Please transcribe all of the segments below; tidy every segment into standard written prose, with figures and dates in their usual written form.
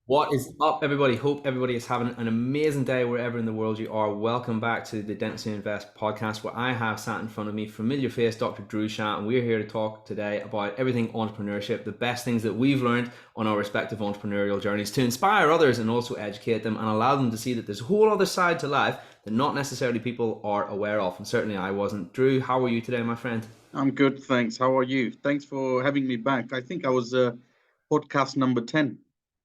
What is up, everybody? Hope everybody is having an amazing day wherever in the world you are. Welcome back to the Dentistry Invest podcast, where I have sat in front of me familiar face, Dr. Dhru Shah, and we're here to talk today about everything entrepreneurship, the best things that we've learned on our respective entrepreneurial journeys to inspire others and also educate them and allow them to see that there's a whole other side to life that not necessarily people are aware of. And certainly I wasn't. Dhru, how are you today, my friend? I'm good, thanks. How are you? Thanks for having me back. I think I was podcast number 10,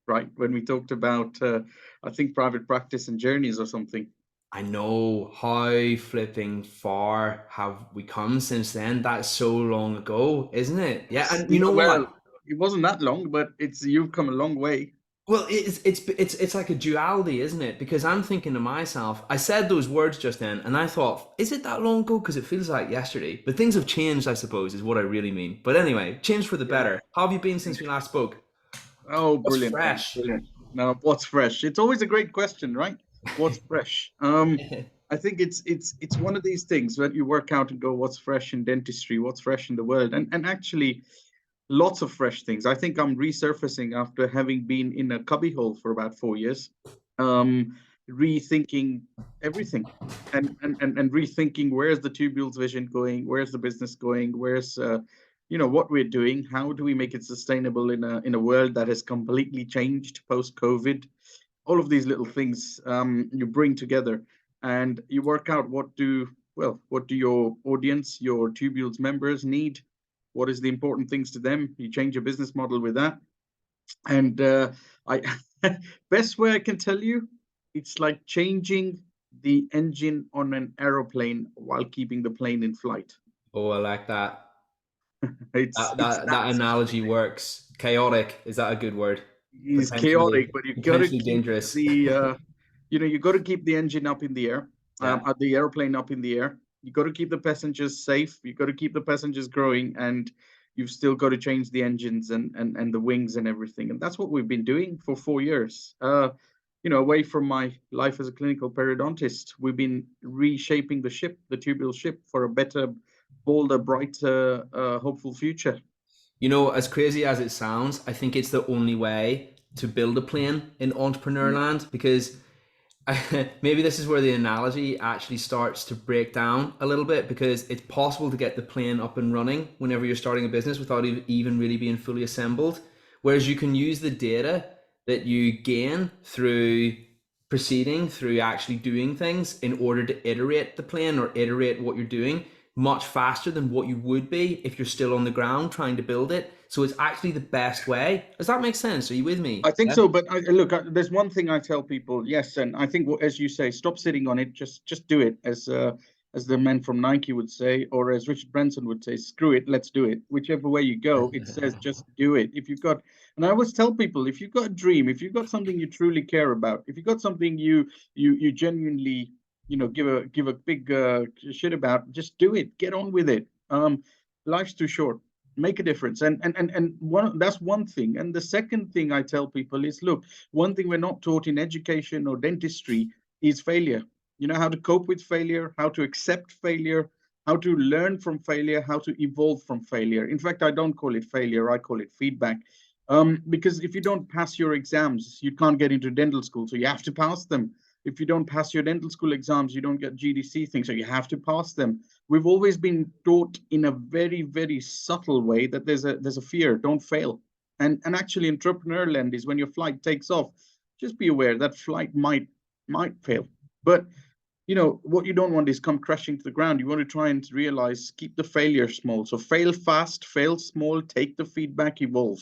right? When we talked about, I think, private practice and journeys or something. I know how flipping far have we come since then. That's so long ago, isn't it? Yeah, and you know Well, what? it wasn't that long, but you've come a long way. Well, it's like a duality, isn't it? Because I'm thinking to myself, I said those words just then, and I thought, is it that long ago? Because it feels like yesterday. But things have changed, I suppose, is what I really mean. But anyway, changed for the Yeah. better. How have you been since we last spoke? Oh, What's brilliant, man, fresh? brilliant. Now, what's fresh? It's always a great question, right? What's fresh? I think it's one of these things that you work out and go, what's fresh in dentistry? What's fresh in the world? And actually, lots of fresh things. I think I'm resurfacing after having been in a cubbyhole for about 4 years, um, rethinking everything and rethinking where's the tubules vision going, where's the business going, where's what we're doing, how do we make it sustainable in a world that has completely changed post COVID. All of these little things you bring together and you work out what do your audience, your tubules members need, what is the important things to them. You change your business model with that. And I best way I can tell you, it's like changing the engine on an aeroplane while keeping the plane in flight. Oh, I like that. It's That it's that that that simple. analogy works. Chaotic, is that a good word? It's chaotic, Potentially, but you've got to potentially keep dangerous. you got to keep the engine up in the air, Yeah. the airplane up in the air. You got to keep the passengers safe. You got to keep the passengers growing, and you've still got to change the engines and the wings and everything. And that's what we've been doing for 4 years. Away from my life as a clinical periodontist, we've been reshaping the ship, the tubular ship, for a better, bolder, brighter, hopeful future. You know, as crazy as it sounds, I think it's the only way to build a plane in entrepreneur Mm. land because maybe this is where the analogy actually starts to break down a little bit because it's possible to get the plane up and running whenever you're starting a business without even really being fully assembled. Whereas you can use the data that you gain through proceeding, through actually doing things in order to iterate the plane or iterate what you're doing much faster than what you would be if you're still on the ground trying to build it. So it's actually the best way. Does that make sense? Are you with I me? think Yeah. so, but look, there's one thing I tell people. Yes, and I think, as you say, stop sitting on it. Just do it, as the men from Nike would say, or as Richard Branson would say, screw it, let's do it. Whichever way you go, it says just do it. If you've got, and I always tell people, if you've got a dream, if you've got something you truly care about, if you've got something you genuinely, give a big shit about, just do it. Get on with it. Life's too short. Make a difference. And one, that's one thing. And the second thing I tell people is, look, one thing we're not taught in education or dentistry is failure. You know, how to cope with failure, how to accept failure, how to learn from failure, how to evolve from failure. In fact, I don't call it failure, I call it feedback. Because if you don't pass your exams, you can't get into dental school, so you have to pass them. If you don't pass your dental school exams, you don't get GDC things, so you have to pass them. We've always been taught in a very, very subtle way that there's a fear, don't fail. And actually, entrepreneur land is when your flight takes off, just be aware that flight might fail. But what you don't want is come crashing to the ground. You want to try and realize, keep the failure small. So fail fast, fail small, take the feedback, evolve.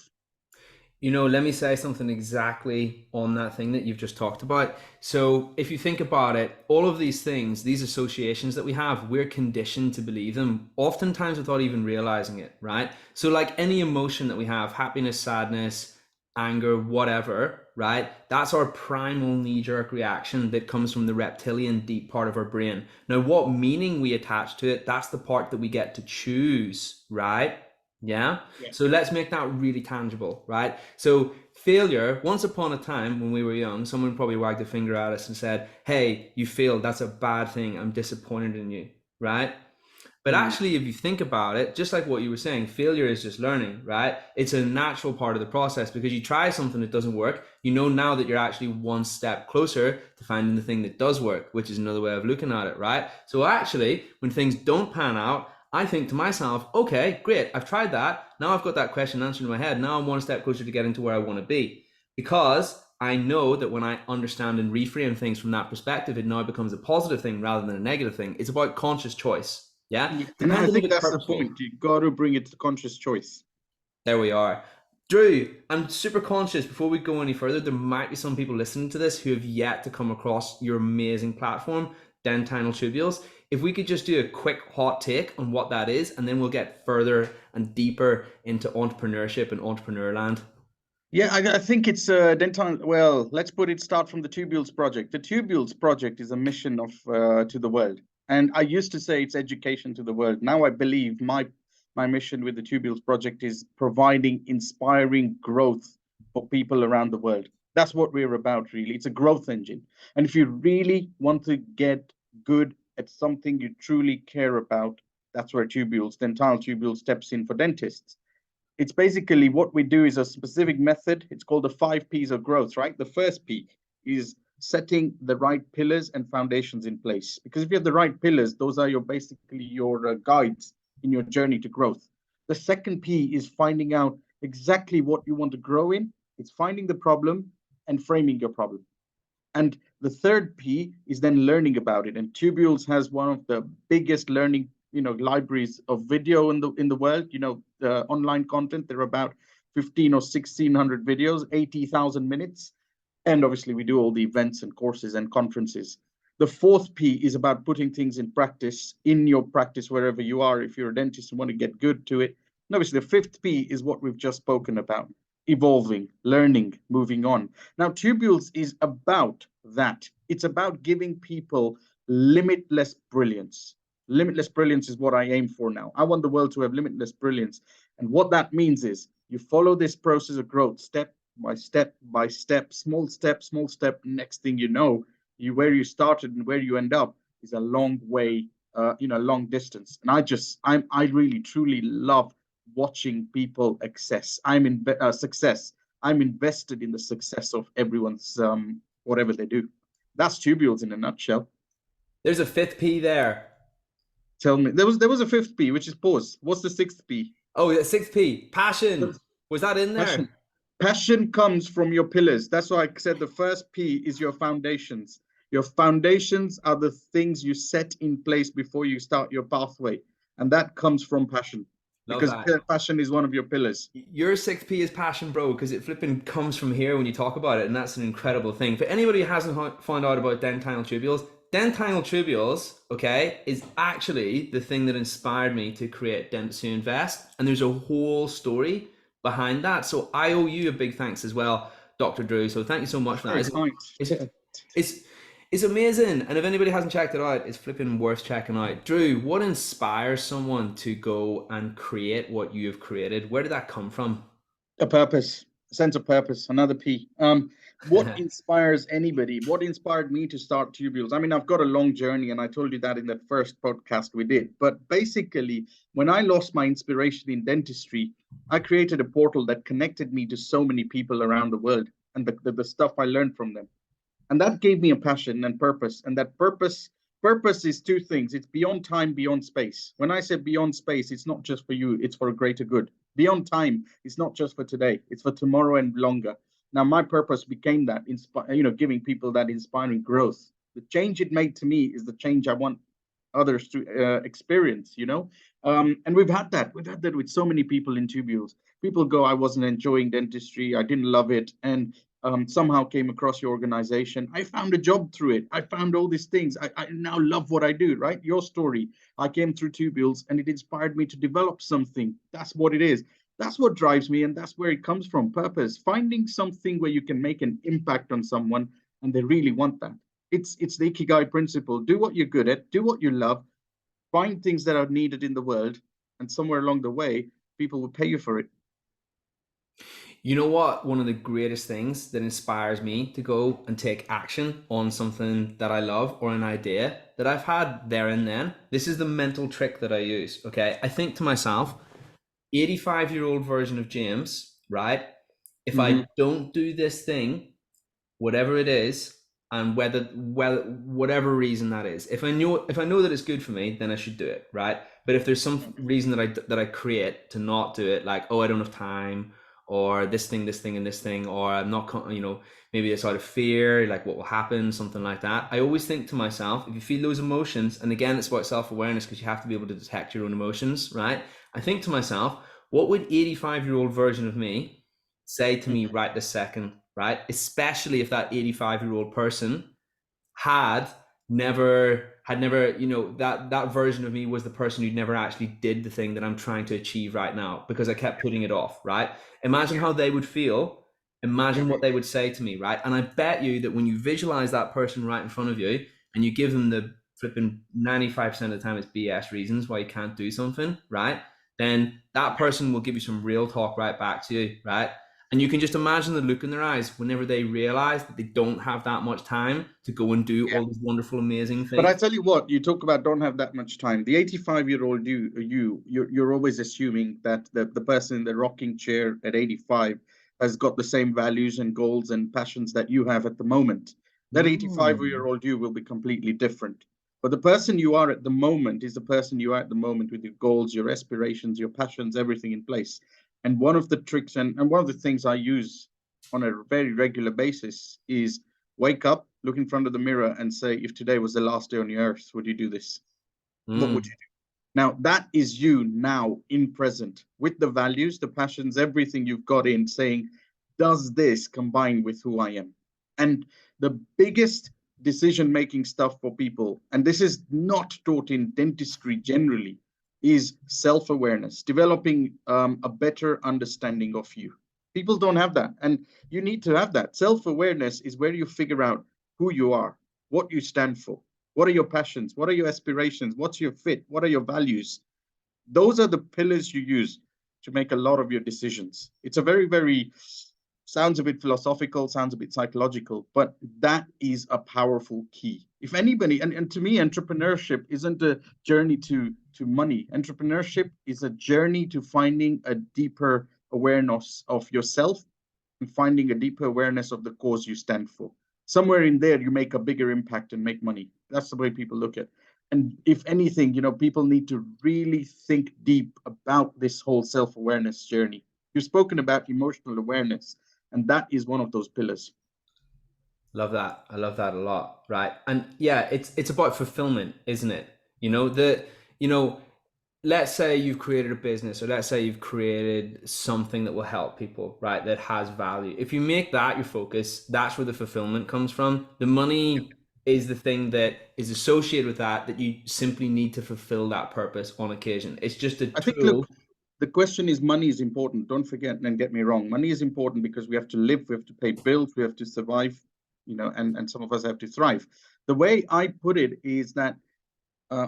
You know, let me say something exactly on that thing that you've just talked about. So, if you think about it, all of these things, these associations that we have, we're conditioned to believe them, oftentimes without even realizing it, right? So, like any emotion that we have, happiness, sadness, anger, whatever, right? That's our primal knee jerk reaction that comes from the reptilian deep part of our brain. Now, what meaning we attach to it, that's the part that we get to choose, right? Yeah. Yeah. So let's make that really tangible, right? So failure, once upon a time when we were young, someone probably wagged a finger at us and said, "Hey, you failed. That's a bad thing. I'm disappointed in you." Right? But actually, if you think about it, just like what you were saying, failure is just learning, right? It's a natural part of the process because you try something that doesn't work. You know now that you're actually one step closer to finding the thing that does work, which is another way of looking at it, right? So actually, when things don't pan out, I think to myself, okay, great, I've tried that. Now I've got that question answered in my head. Now I'm one step closer to getting to where I want to be. Because I know that when I understand and reframe things from that perspective, it now becomes a positive thing rather than a negative thing. It's about conscious choice. Yeah. Yeah, and I Depends on if think it's that's the purposeful. point. You got to bring it to conscious choice. There we are. Drew, I'm super conscious before we go any further, there might be some people listening to this who have yet to come across your amazing platform, Dentinal Tubules. If we could just do a quick hot take on what that is, and then we'll get further and deeper into entrepreneurship and entrepreneur land. Yeah, I think it's Denton. Well, let's start from the Tubules project. The Tubules project is a mission of to the world, and I used to say it's education to the world. Now I believe my mission with the Tubules project is providing inspiring growth for people around the world. That's what we're about, really. It's a growth engine, and if you really want to get good at something you truly care about, that's where Dental Tubules steps in for dentists. It's basically what we do is a specific method. It's called the 5 P's of growth, right? The first P is setting the right pillars and foundations in place. Because if you have the right pillars, those are basically your guides in your journey to growth. The second P is finding out exactly what you want to grow in. It's finding the problem and framing your problem. And the third P is then learning about it. And Tubules has one of the biggest learning, libraries of video in the world. The online content. There are about 15 or 1600 videos, 80,000 minutes, and obviously we do all the events and courses and conferences. The fourth P is about putting things in practice, in your practice wherever you are. If you're a dentist and want to get good to it. And obviously, the fifth P is what we've just spoken about: evolving, learning, moving on. Now, Tubules is about that. It's about giving people limitless brilliance. Limitless brilliance is what I aim for now. I want the world to have limitless brilliance. And what that means is you follow this process of growth step by step by step, small step, small step. Next thing you know, where you started and where you end up is a long way, long distance. And I really truly love watching people success. I'm invested in the success of everyone's whatever they do. That's Tubules in a nutshell. There's a fifth P there. Tell me, there was a fifth P, which is pause. What's the sixth P? Oh, the sixth P, passion. Was that in there? Passion. Passion comes from your pillars. That's why I said the first P is your foundations. Your foundations are the things you set in place before you start your pathway. And that comes from passion. Love Because that. passion is one of your pillars. Your sixth P is passion, bro, because it flipping comes from here when you talk about it, and that's an incredible thing. For anybody who hasn't found out about Dentinal Tubules, okay, is actually the thing that inspired me to create Dents to Invest, and there's a whole story behind that. So I owe you a big thanks as well, Dr. Drew. So thank you so much for that. It's amazing. And if anybody hasn't checked it out, it's flipping worth checking out. Drew, what inspires someone to go and create what you have created? Where did that come from? A purpose, a sense of purpose, another P. What inspires anybody? What inspired me to start Tubules? I mean, I've got a long journey, and I told you that in that first podcast we did. But basically, when I lost my inspiration in dentistry, I created a portal that connected me to so many people around the world and the stuff I learned from them. And that gave me a passion and purpose. And that purpose is two things. It's beyond time, beyond space. When I say beyond space, it's not just for you, it's for a greater good. Beyond time, it's not just for today, it's for tomorrow and longer. Now, my purpose became that, giving people that inspiring growth. The change it made to me is the change I want others to experience, and we've had that with so many people in Tubules. People go, I wasn't enjoying dentistry, I didn't love it, and somehow came across your organization. I found a job through it. I found all these things. I now love what I do, right? Your story. I came through Tubules and it inspired me to develop something. That's what it is. That's what drives me, and that's where it comes from. Purpose. Finding something where you can make an impact on someone and they really want that. It's the Ikigai principle. Do what you're good at, do what you love, find things that are needed in the world, and somewhere along the way, people will pay you for it. You know what? One of the greatest things that inspires me to go and take action on something that I love or an idea that I've had there and then. This is the mental trick that I use. Okay. I think to myself, 85-year-old version of James, right? If I Hmm. don't do this thing, whatever it is, and whatever reason that is, if I know that it's good for me, then I should do it, right? But if there's some reason that I create to not do it, like, oh, I don't have time, or this thing and this thing, or I'm not, maybe it's out of fear, like what will happen, something like that. I always think to myself, if you feel those emotions, and again, it's about self-awareness, because you have to be able to detect your own emotions, right? I think to myself, what would 85-year-old version of me say to me right this second, right? Especially if that 85-year-old person had had never, that version of me was the person who never actually did the thing that I'm trying to achieve right now because I kept putting it off, right? Imagine how they would feel. Imagine what they would say to me, right? And I bet you that when you visualize that person right in front of you and you give them the flipping 95% of the time it's BS reasons why you can't do something, right? Then that person will give you some real talk right back to you, right? And you can just imagine the look in their eyes whenever they realize that they don't have that much time to go and do Yeah. all these wonderful, amazing But I things. tell you what, you talk about don't have that much time. The 85-year-old you're always assuming that the person in the rocking chair at 85 has got the same values and goals and passions that you have at the moment. That Mm. 85-year-old you will be completely different. But the person you are at the moment is the person you are at the moment with your goals, your aspirations, your passions, everything in place. And one of the tricks and one of the things I use on a very regular basis is wake up, look in front of the mirror, and say, if today was the last day on the earth, would you do this? What would you Mm. do? Now, that is you now in present with the values, the passions, everything you've got in saying, does this combine with who I am? And the biggest decision making stuff for people, and this is not taught in dentistry generally, is self awareness, developing a better understanding of you. People don't have that. And you need to have that. Self awareness is where you figure out who you are, what you stand for, what are your passions? What are your aspirations? What's your fit? What are your values? Those are the pillars you use to make a lot of your decisions. It's a very, sounds a bit philosophical, sounds a bit psychological, but that is a powerful key. If anybody, and to me, entrepreneurship isn't a journey to money. Entrepreneurship is a journey to finding a deeper awareness of yourself and finding a deeper awareness of the cause you stand for. Somewhere in there, you make a bigger impact and make money. That's the way people look at it. And if anything, people need to really think deep about this whole self-awareness journey. You've spoken about emotional awareness, and that is one of those pillars. Love that. I love that a lot. Right. And yeah, it's about fulfillment, isn't it? You know, let's say you've created a business, or let's say you've created something that will help people, right? That has value. If you make that your focus, that's where the fulfillment comes from. The money is the thing that is associated with that you simply need to fulfill that purpose on occasion. It's just a I think, look, tool. the question is money is important. Don't forget and get me wrong. Money is important because we have to live, we have to pay bills, we have to survive, and some of us have to thrive. The way I put it is that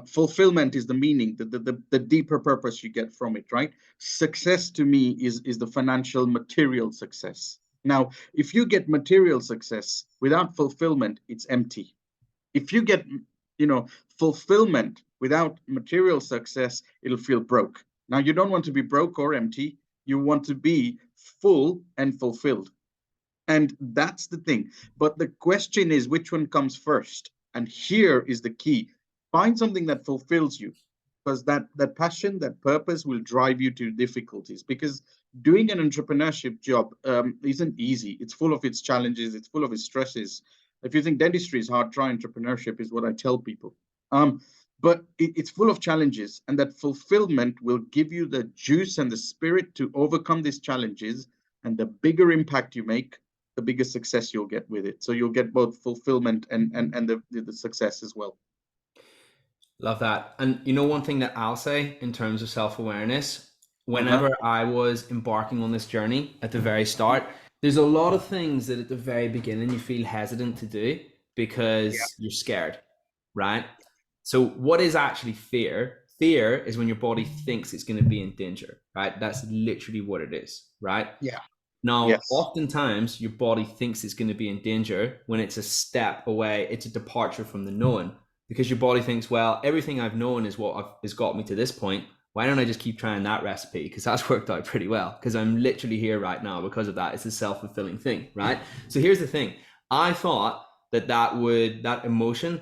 fulfillment is the meaning, the deeper purpose you get from it, right? Success to me is the financial material success. Now, if you get material success without fulfillment, it's empty. If you get, you know, fulfillment without material success, it'll feel broke. Now, you don't want to be broke or empty. You want to be full and fulfilled. And that's the thing. But the question is, which one comes first? And here is the key. Find something that fulfills you, because that passion, that purpose will drive you to difficulties. Because doing an entrepreneurship job isn't easy. It's full of its challenges. It's full of its stresses. If you think dentistry is hard, try entrepreneurship is what I tell people. But it's full of challenges, and that fulfillment will give you the juice and the spirit to overcome these challenges. And the bigger impact you make, the biggest success you'll get with it. So you'll get both fulfillment and the success as well. Love that. And one thing that I'll say in terms of self-awareness, Uh-huh. whenever I was embarking on this journey at the very start, there's a lot of things that at the very beginning you feel hesitant to do Yeah. because you're scared, right? So what is actually fear? Fear is when your body thinks it's going to be in danger, right? That's literally what it is, right? Yeah. Now, Yes. oftentimes your body thinks it's going to be in danger when it's a step away, it's a departure from the known, because your body thinks, well, everything I've known is has got me to this point. Why don't I just keep trying that recipe? Because that's worked out pretty well. Because I'm literally here right now because of that. It's a self-fulfilling thing, right? So here's the thing. I thought that emotion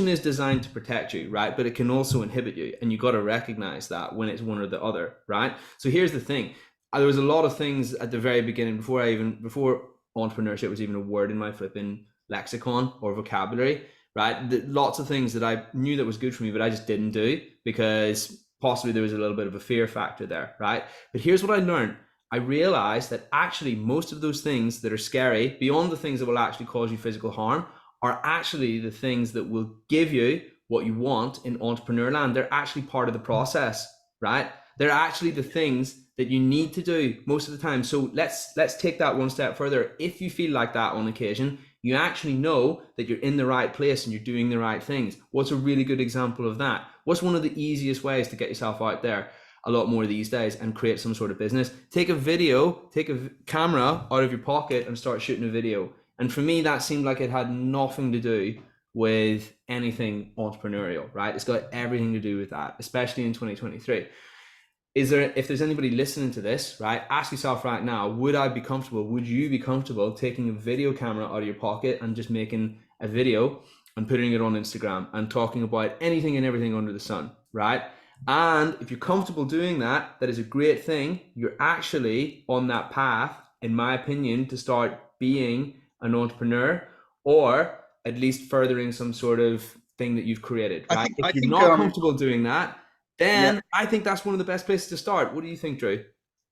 is designed to protect you, right? But it can also inhibit you, and you got to recognize that when it's one or the other, right? So here's the thing. There was a lot of things at the very beginning before entrepreneurship was even a word in my flipping lexicon or vocabulary, right? Lots of things that I knew that was good for me, but I just didn't do because possibly there was a little bit of a fear factor there, right? But here's what I learned. I realized that actually most of those things that are scary, beyond the things that will actually cause you physical harm, are actually the things that will give you what you want in entrepreneur land. They're actually part of the process, right? They're actually the things that you need to do most of the time. So let's take that one step further. If you feel like that on occasion, you actually know that you're in the right place and you're doing the right things. What's a really good example of that? What's one of the easiest ways to get yourself out there a lot more these days and create some sort of business? Take a camera out of your pocket and start shooting a video. And for me, that seemed like it had nothing to do with anything entrepreneurial, right? It's got everything to do with that, especially in 2023. If there's anybody listening to this, right, ask yourself right now, would you be comfortable taking a video camera out of your pocket and just making a video and putting it on Instagram and talking about anything and everything under the sun, right? And if you're comfortable doing that, that is a great thing. You're actually on that path, in my opinion, to start being an entrepreneur, or at least furthering some sort of thing that you've created, I right? think If I you're think not comfortable doing that, yeah, then I think that's one of the best places to start. What do you think, Drew?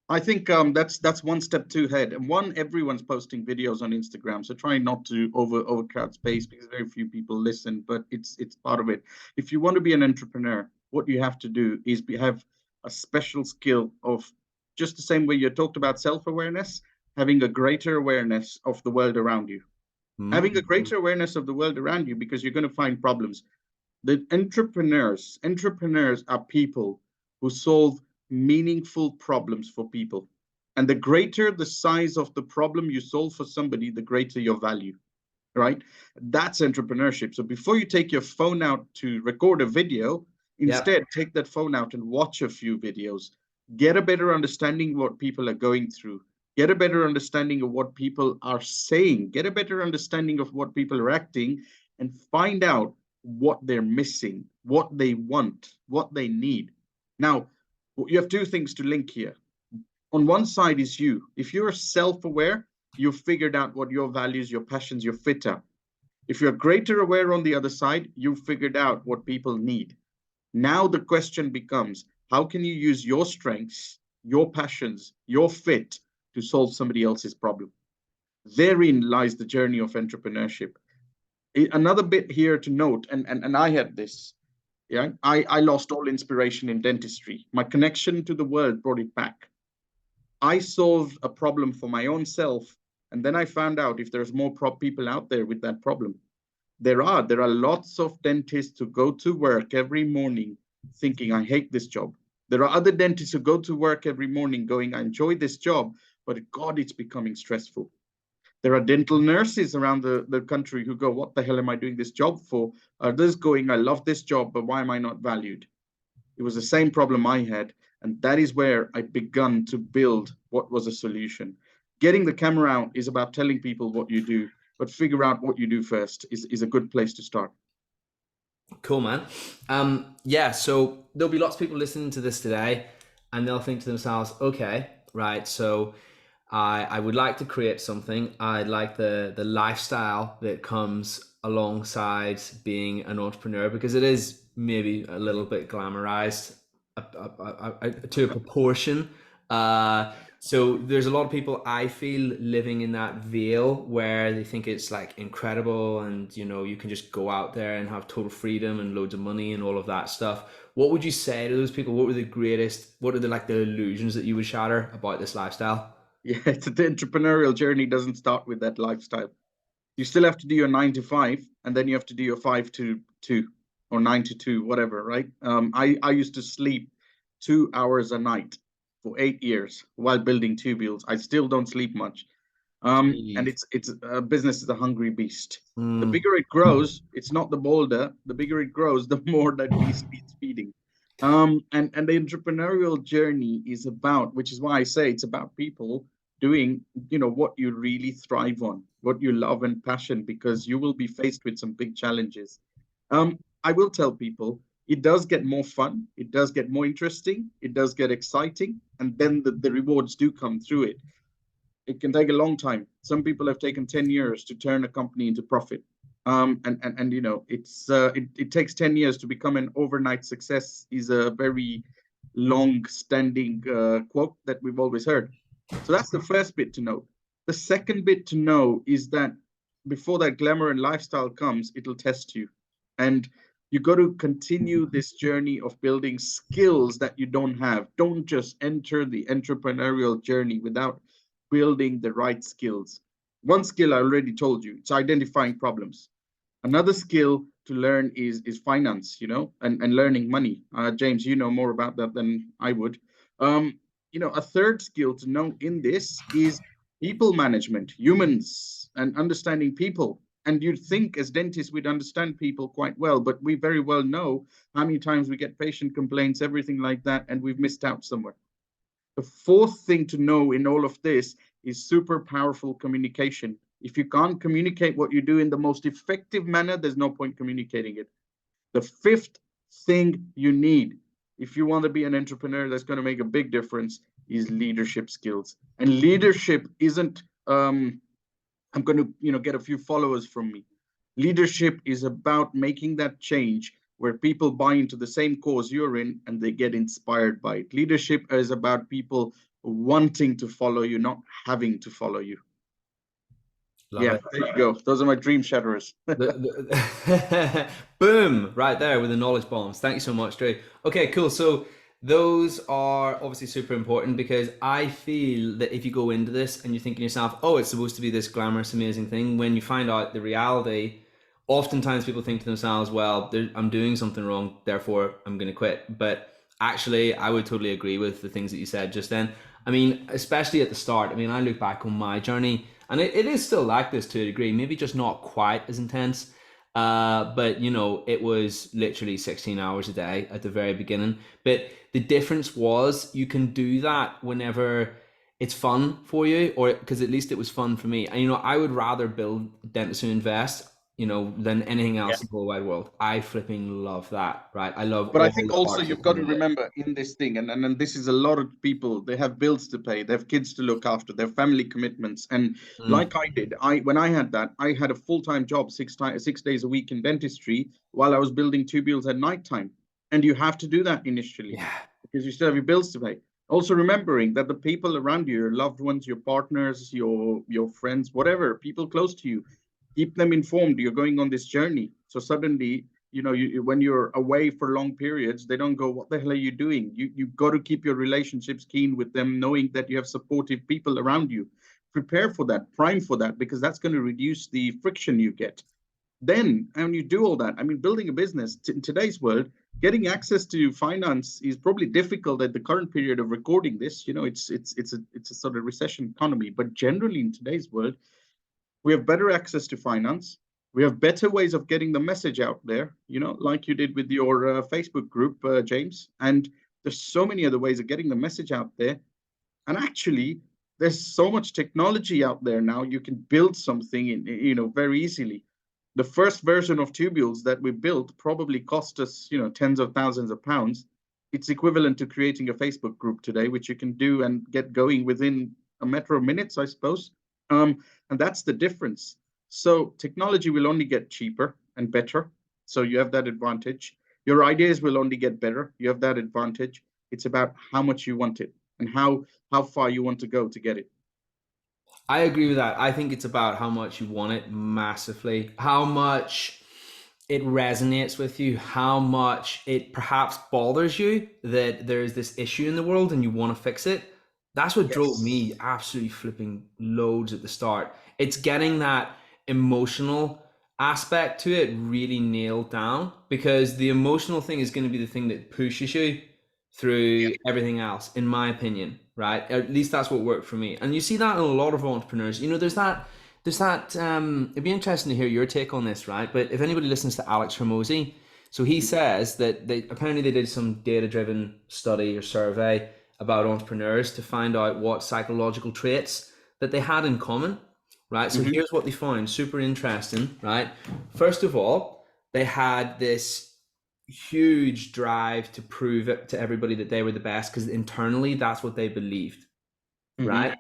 I think that's one step too ahead. And one, everyone's posting videos on Instagram, so try not to overcrowd space because very few people listen. But it's part of it. If you want to be an entrepreneur, what you have to do is have a special skill of, just the same way you talked about self-awareness, having a greater awareness of the world around you. Having a Mm-hmm. greater awareness of the world around you, because you're going to find problems. The entrepreneurs are people who solve meaningful problems for people. And the greater the size of the problem you solve for somebody, the greater your value, right? That's entrepreneurship. So before you take your phone out to record a video, Yep. instead take that phone out and watch a few videos. Get a better understanding of what people are going through. Get a better understanding of what people are saying. Get a better understanding of what people are acting, and find out what they're missing, what they want, what they need. Now, you have two things to link here. On one side is you. If you're self-aware, you've figured out what your values, your passions, your fit are. If you're greater aware on the other side, you've figured out what people need. Now the question becomes, how can you use your strengths, your passions, your fit to solve somebody else's problem? Therein lies the journey of entrepreneurship. Another bit here to note, and I had this, yeah, I lost all inspiration in dentistry. My connection to the world brought it back. I solved a problem for my own self, and then I found out if there's more people out there with that problem. There are lots of dentists who go to work every morning thinking, I hate this job. There are other dentists who go to work every morning going, I enjoy this job, but God, it's becoming stressful. There are dental nurses around the country who go, what the hell am I doing this job for? Others going, I love this job, but why am I not valued? It was the same problem I had. And that is where I begun to build what was a solution. Getting the camera out is about telling people what you do, but figure out what you do first is a good place to start. Cool, man. Yeah, so there'll be lots of people listening to this today, and they'll think to themselves, okay, right, so I would like to create something. I'd like the lifestyle that comes alongside being an entrepreneur, because it is maybe a little bit glamorized to a proportion. So there's a lot of people I feel living in that veil where they think it's like incredible, and you can just go out there and have total freedom and loads of money and all of that stuff. What would you say to those people? What are the illusions that you would shatter about this lifestyle? Yeah, the entrepreneurial journey doesn't start with that lifestyle. You still have to do your 9 to 5, and then you have to do your 5 to 2 or 9 to 2, whatever, right? I used to sleep 2 hours a night for 8 years while building tubules. I still don't sleep much. And Jeez. it's a business is a hungry beast. The Mm, bigger it grows, it's not the boulder. The bigger it grows, the more that beast needs feeding. And the entrepreneurial journey is about, which is why I say it's about people doing, what you really thrive on, what you love and passion, because you will be faced with some big challenges. I will tell people it does get more fun, it does get more interesting, it does get exciting, and then the rewards do come through it. It can take a long time. Some people have taken 10 years to turn a company into profit. And it takes 10 years to become an overnight success is a very long standing quote that we've always heard. So that's the first bit to know. The second bit to know is that before that glamour and lifestyle comes, it'll test you. And you got to continue this journey of building skills that you don't have. Don't just enter the entrepreneurial journey without building the right skills. One skill I already told you, it's identifying problems. Another skill to learn is finance, and learning money. James, you know more about that than I would. A third skill to know in this is people management, humans, and understanding people. And you'd think as dentists we'd understand people quite well, but we very well know how many times we get patient complaints, everything like that, and we've missed out somewhere. The fourth thing to know in all of this is super powerful communication. If you can't communicate what you do in the most effective manner, there's no point communicating it. The fifth thing you need, if you want to be an entrepreneur that's going to make a big difference, is leadership skills. And leadership isn't, I'm going to, get a few followers from me. Leadership is about making that change where people buy into the same cause you're in and they get inspired by it. Leadership is about people wanting to follow you, not having to follow you. love Yeah, it. there you go. Those are my dream shatterers. Boom, right there with the knowledge bombs. Thank you so much, Drew. Okay, cool. So those are obviously super important because I feel that if you go into this and you're thinking to yourself, oh, it's supposed to be this glamorous, amazing thing, when you find out the reality, oftentimes people think to themselves, well, I'm doing something wrong, therefore I'm going to quit. But actually, I would totally agree with the things that you said just then. I mean, especially at the start. I mean, I look back on my journey and it is still like this to a degree, maybe just not quite as intense. But it was literally 16 hours a day at the very beginning. But the difference was you can do that whenever it's fun for you, or because at least it was fun for me. And I would rather build Dentist Who Invest, than anything else in the whole wide world. I flipping love that, right? I love But I all think the also parts that you've got come to with it. remember in this thing, and this is a lot of people, they have bills to pay, they have kids to look after, they have family commitments. And Mm, like I did, when I had that, I had a full-time job 6 days a week in dentistry while I was building tubules at nighttime. And you have to do that initially yeah. because you still have your bills to pay. Also remembering that the people around you, your loved ones, your partners, your friends, whatever, people close to you, keep them informed you're going on this journey. So suddenly, when you're away for long periods, they don't go, what the hell are you doing? You've got to keep your relationships keen with them, knowing that you have supportive people around you. Prepare for that, prime for that, because that's going to reduce the friction you get. Then, and you do all that, I mean, building a business in today's world, getting access to finance is probably difficult at the current period of recording this. It's a sort of recession economy, but generally in today's world, we have better access to finance. We have better ways of getting the message out there, like you did with your Facebook group, James. And there's so many other ways of getting the message out there. And actually, there's so much technology out there now. You can build something, very easily. The first version of tubules that we built probably cost us, tens of thousands of pounds. It's equivalent to creating a Facebook group today, which you can do and get going within a matter of minutes, I suppose. And that's the difference. So technology will only get cheaper and better. So you have that advantage. Your ideas will only get better. You have that advantage. It's about how much you want it and how far you want to go to get it. I agree with that. I think it's about how much you want it massively, how much it resonates with you, how much it perhaps bothers you that there is this issue in the world and you want to fix it. That's what drove Yes. me absolutely flipping loads at the start. It's getting that emotional aspect to it really nailed down because the emotional thing is going to be the thing that pushes you through everything else, in my opinion, right? At least that's what worked for me. And you see that in a lot of entrepreneurs. You know, it'd be interesting to hear your take on this, right? But if anybody listens to Alex Hormozy, so he says that they did some data-driven study or survey about entrepreneurs to find out what psychological traits that they had in common, right? So here's what they found, super interesting, right? First of all, they had this huge drive to prove it to everybody that they were the best because internally that's what they believed, right?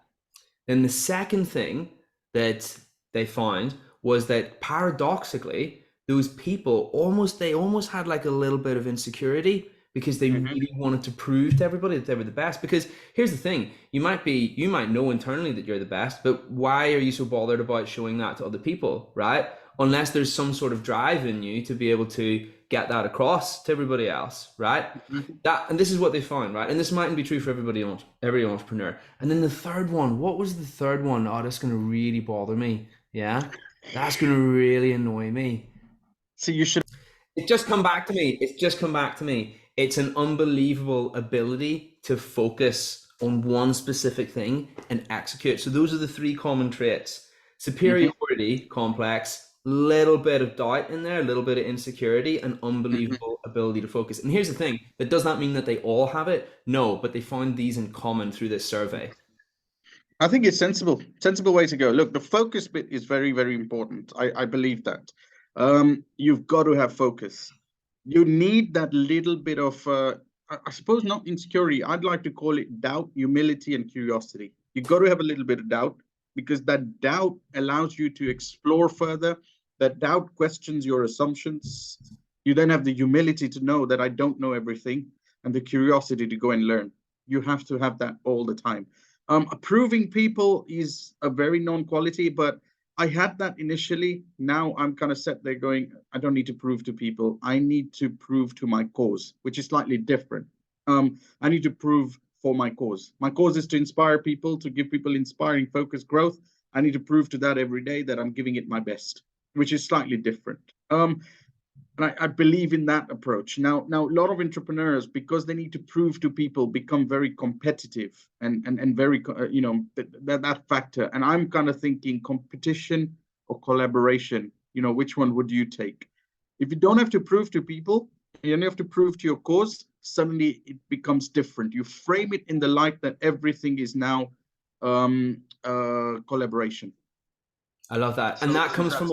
Then the second thing that they found was that paradoxically, those people they almost had like a little bit of insecurity because they really wanted to prove to everybody that they were the best. Because here's the thing, you might know internally that you're the best, but why are you so bothered about showing that to other people, right? Unless there's some sort of drive in you to be able to get that across to everybody else, right? And this is what they found, right? And this mightn't be true for every entrepreneur. And then the third one, what was the third one? Oh, that's going to really bother me. Yeah, that's going to really annoy me. So you should. It's just come back to me. It's just come back to me. It's an unbelievable ability to focus on one specific thing and execute. So those are the three common traits: superiority complex, little bit of doubt in there, a little bit of insecurity, and unbelievable ability to focus. And here's the thing, that does not mean that they all have it. No, but they found these in common through this survey. I think it's sensible way to go. Look, the focus bit is very, very important. I believe that. You've got to have focus. You need that little bit of, I suppose not insecurity. I'd like to call it doubt, humility, and curiosity. You've got to have a little bit of doubt because that doubt allows you to explore further. That doubt questions your assumptions. You then have the humility to know that I don't know everything and the curiosity to go and learn. You have to have that all the time. Approving people is a very known quality, but I had that initially. Now I'm kind of set there going, I don't need to prove to people. I need to prove to my cause, which is slightly different. I need to prove for my cause. My cause is to inspire people, to give people inspiring, focused growth. I need to prove to that every day that I'm giving it my best, which is slightly different. And I believe in that approach. Now, a lot of entrepreneurs, because they need to prove to people, become very competitive and very, that factor. And I'm kind of thinking competition or collaboration. Which one would you take? If you don't have to prove to people, you only have to prove to your cause. Suddenly, it becomes different. You frame it in the light that everything is now collaboration. I love that. And that comes from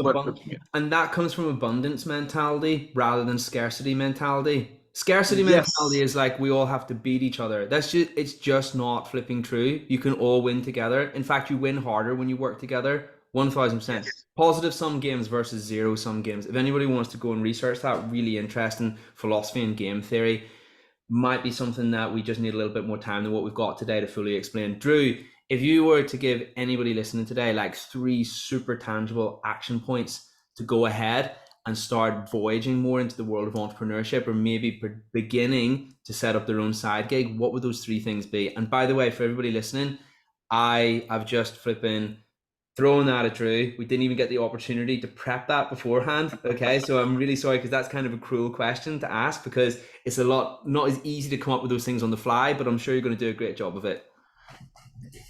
abundance mentality rather than scarcity mentality. Scarcity mentality is like we all have to beat each other. It's just not flipping true. You can all win together. In fact, you win harder when you work together. 1000%. Positive sum games versus zero sum games. If anybody wants to go and research that, really interesting philosophy and game theory, might be something that we just need a little bit more time than what we've got today to fully explain. Drew, if you were to give anybody listening today like 3 super tangible action points to go ahead and start voyaging more into the world of entrepreneurship, or maybe beginning to set up their own side gig, what would those 3 things be? And by the way, for everybody listening, I've just flipping thrown that at Drew. We didn't even get the opportunity to prep that beforehand. Okay, so I'm really sorry because that's kind of a cruel question to ask because it's not as easy to come up with those things on the fly, but I'm sure you're going to do a great job of it.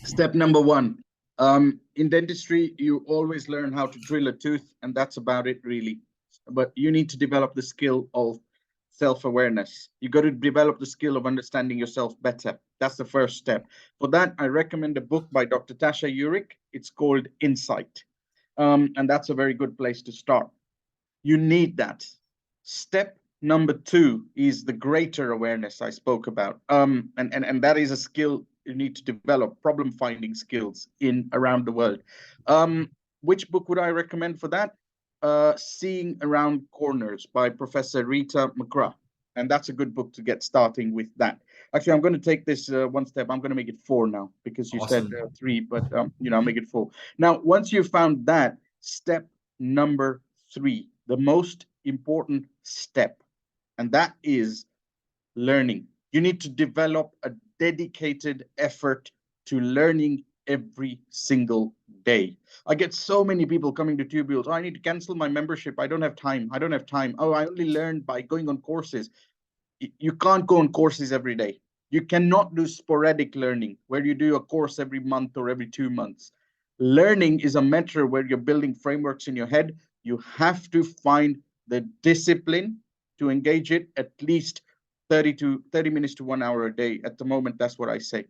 Step number 1, in dentistry, you always learn how to drill a tooth, and that's about it, really. But you need to develop the skill of self-awareness. You got to develop the skill of understanding yourself better. That's the first step. For that, I recommend a book by Dr. Tasha Eurich. It's called Insight, and that's a very good place to start. You need that. Step number 2 is the greater awareness I spoke about, and that is a skill you need to develop, problem finding skills around the world. Which book would I recommend for that? Seeing Around Corners by Professor Rita McGrath. And that's a good book to get starting with that. Actually, I'm going to take this one step. I'm going to make it 4 now because you said 3, but I'll make it 4. Now, once you've found that, step number 3, the most important step, and that is learning. You need to develop a dedicated effort to learning every single day. I get so many people coming to Tubules. Oh, I need to cancel my membership. I don't have time. Oh, I only learn by going on courses. You can't go on courses every day. You cannot do sporadic learning where you do a course every month or every 2 months. Learning is a matter where you're building frameworks in your head. You have to find the discipline to engage it at least 30 minutes to 1 hour a day. At the moment, that's what I say.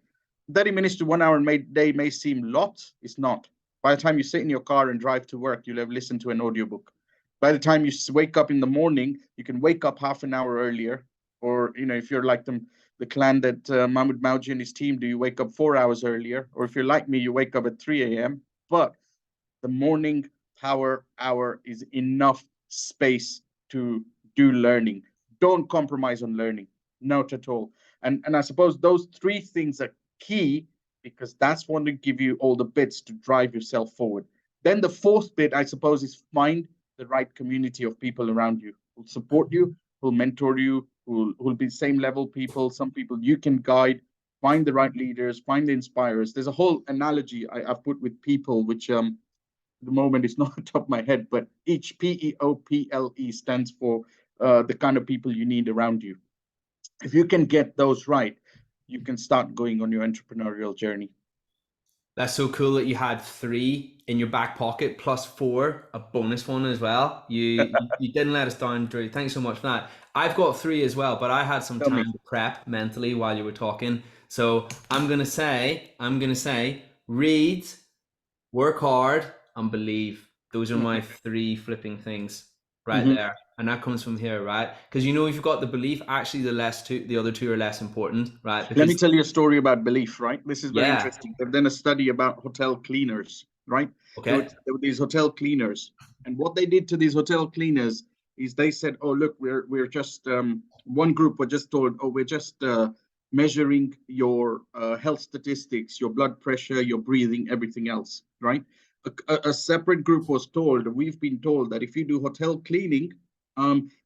30 minutes to 1 hour a day may seem a lot. It's not. By the time you sit in your car and drive to work, you'll have listened to an audiobook. By the time you wake up in the morning, you can wake up half an hour earlier. Or, if you're like the clan that Mahmoud Mauji and his team do, you wake up 4 hours earlier. Or if you're like me, you wake up at 3 a.m. But the morning power hour is enough space to do learning. Don't compromise on learning, not at all. And I suppose those three things are key, because that's what will give you all the bits to drive yourself forward. Then the fourth bit, I suppose, is find the right community of people around you who'll support you, who'll mentor you, who'll be same level people, some people you can guide. Find the right leaders, find the inspirers. There's a whole analogy I've put with people, which at the moment is not on top of my head, but each PEOPLE stands for the kind of people you need around you. If you can get those right, you can start going on your entrepreneurial journey. That's so cool that you had 3 in your back pocket plus 4, a bonus one as well. You didn't let us down, Dhru. Thanks so much for that. I've got 3 as well, but I had some Tell me. time to prep mentally while you were talking. So I'm gonna say, read, work hard, and believe. Those are my 3 flipping things right there. And that comes from here, right? Because if you've got the belief, actually the other 2 are less important, right? Let me tell you a story about belief, right? This is very Yeah. interesting. They've done a study about hotel cleaners, right? Okay. There were these hotel cleaners, and what they did to these hotel cleaners is they said, "Oh, look, we're just one group were just told, oh, we're just measuring your health statistics, your blood pressure, your breathing, everything else, right?" A separate group was told, we've been told that if you do hotel cleaning,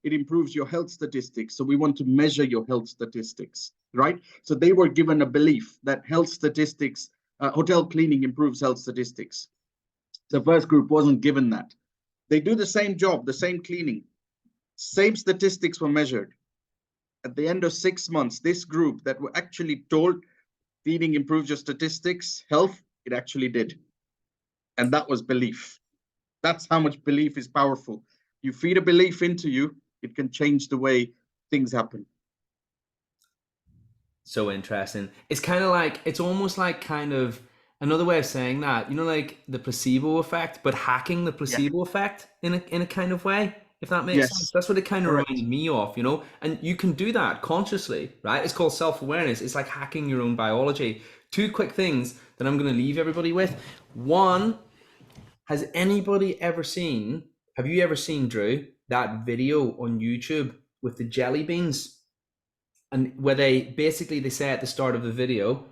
it improves your health statistics. So we want to measure your health statistics, right? So they were given a belief that health statistics, hotel cleaning improves health statistics. The first group wasn't given that. They do the same job, the same cleaning, same statistics were measured. At the end of 6 months, this group that were actually told cleaning improves your statistics, health, it actually did. And that was belief. That's how much belief is powerful. You feed a belief into you, it can change the way things happen. So interesting. It's kind of like, it's almost like kind of another way of saying that, like the placebo effect, but hacking the placebo effect in a kind of way, if that makes sense. That's what it kind of reminded me of, and you can do that consciously, right? It's called self-awareness. It's like hacking your own biology. 2 quick things that I'm going to leave everybody with. One, have you ever seen, Dhru, that video on YouTube with the jelly beans? And where they say at the start of the video,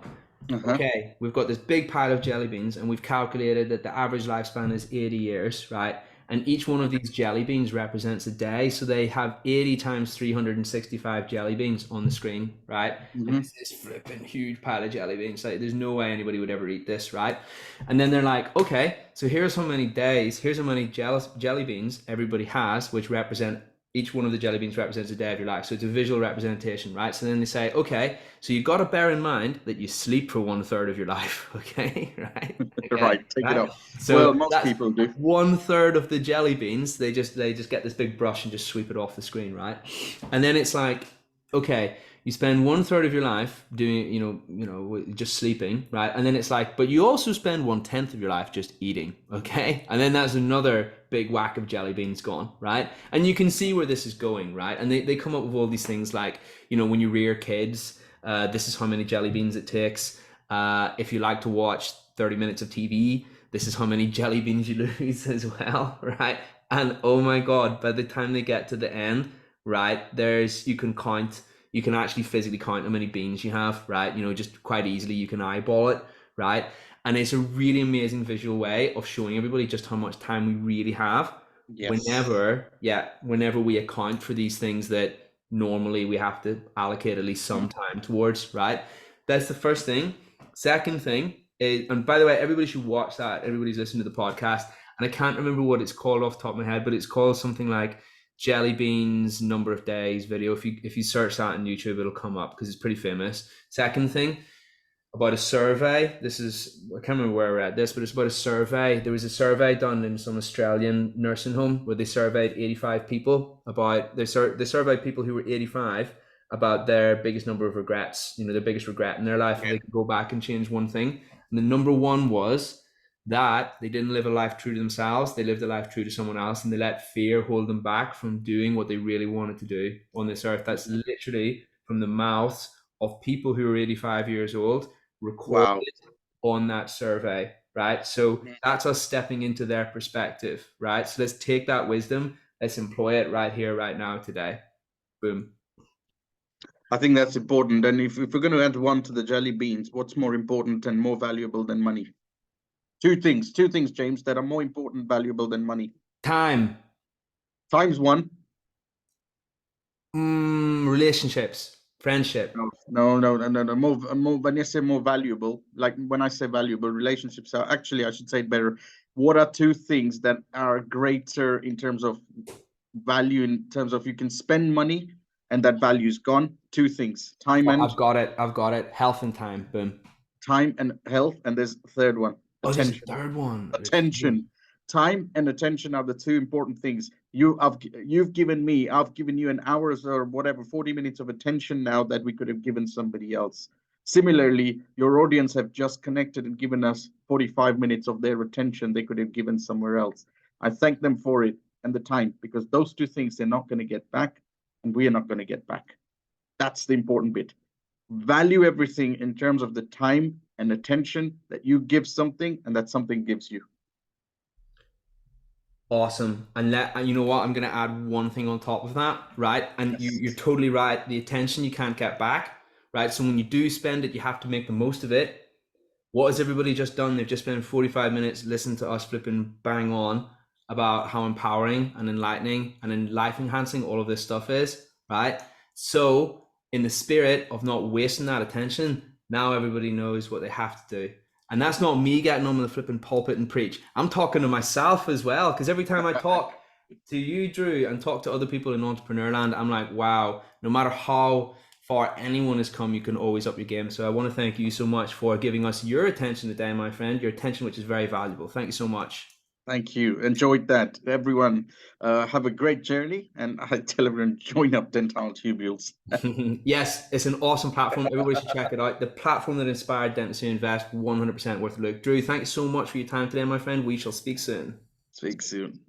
okay, we've got this big pile of jelly beans and we've calculated that the average lifespan is 80 years, right? And each one of these jelly beans represents a day. So they have 80 times 365 jelly beans on the screen, right? And it's this flipping huge pile of jelly beans. Like, there's no way anybody would ever eat this, right? And then they're like, okay, so here's how many days, here's how many jelly beans everybody has, which represent, each one of the jelly beans represents a day of your life. So it's a visual representation, right? So then they say, okay, so you've got to bear in mind that you sleep for 1/3 of your life, okay? Right? Okay. Right, take it up. So well, most people do. 1/3 of the jelly beans, they just get this big brush and just sweep it off the screen, right? And then it's like, okay, you spend 1/3 of your life doing, just sleeping, right? And then it's like, but you also spend 1/10 of your life just eating, okay? And then that's another big whack of jelly beans gone, right? And you can see where this is going, right? And they come up with all these things like, when you rear kids, this is how many jelly beans it takes. If you like to watch 30 minutes of TV, this is how many jelly beans you lose as well, right? And oh my God, by the time they get to the end, right, you can actually physically count how many beans you have, right? Just quite easily, you can eyeball it, right? And it's a really amazing visual way of showing everybody just how much time we really have. Whenever we account for these things that normally we have to allocate at least some time towards, right? That's the first thing. Second thing is, and by the way, everybody should watch that. Everybody's listening to the podcast. And I can't remember what it's called off the top of my head, but it's called something like jelly beans number of days video. If you search that on YouTube, it'll come up because it's pretty famous. Second thing, about a survey. This is, I can't remember where I read this, but it's about a survey. There was a survey done in some Australian nursing home where they surveyed 85 people about, they surveyed people who were 85 about their biggest number of regrets, their biggest regret in their life. If they could go back and change one thing. And the number one was that they didn't live a life true to themselves. They lived a life true to someone else, and they let fear hold them back from doing what they really wanted to do on this earth. That's literally from the mouths of people who are 85 years old, recorded Wow. on that survey, right? So that's us stepping into their perspective, right? So let's take that wisdom, let's employ it right here, right now, today. Boom. I think that's important. And if we're going to add one to the jelly beans, what's more important and more valuable than money? Two things, James, that are more important, valuable than money. Time. Time's one. Relationships, friendship. No. More, when you say more valuable, like when I say valuable, relationships are actually, I should say it better. What are two things that are greater in terms of value, in terms of you can spend money and that value is gone? Two things, time and I've got it. Health and time. Boom. time and health. And there's a third one, Oh, there's a attention. third one. Attention. Time and attention are the two important things. You've given me, I've given you an hours or whatever, 40 minutes of attention now that we could have given somebody else. Similarly, your audience have just connected and given us 45 minutes of their attention they could have given somewhere else. I thank them for it and the time, because those two things they're not going to get back, and we are not going to get back. That's the important bit. Value everything in terms of the time and attention that you give something and that something gives you. Awesome. And you know what? I'm going to add one thing on top of that, right? And you're totally right. The attention you can't get back, right? So when you do spend it, you have to make the most of it. What has everybody just done? They've just spent 45 minutes listening to us flipping bang on about how empowering and enlightening and life enhancing all of this stuff is, right? So in the spirit of not wasting that attention, now everybody knows what they have to do. And that's not me getting on the flipping pulpit and preach. I'm talking to myself as well, because every time I talk to you, Dhru, and talk to other people in entrepreneur land, I'm like, wow, no matter how far anyone has come, you can always up your game. So I want to thank you so much for giving us your attention today, my friend, your attention, which is very valuable. Thank you so much. Thank you. Enjoyed that. Everyone, have a great journey. And I tell everyone, join up Dental Tubules. Yes, it's an awesome platform. Everybody should check it out. The platform that inspired dentists to invest, 100% worth a look. Dhru, thanks so much for your time today, my friend. We shall speak soon. Speak soon.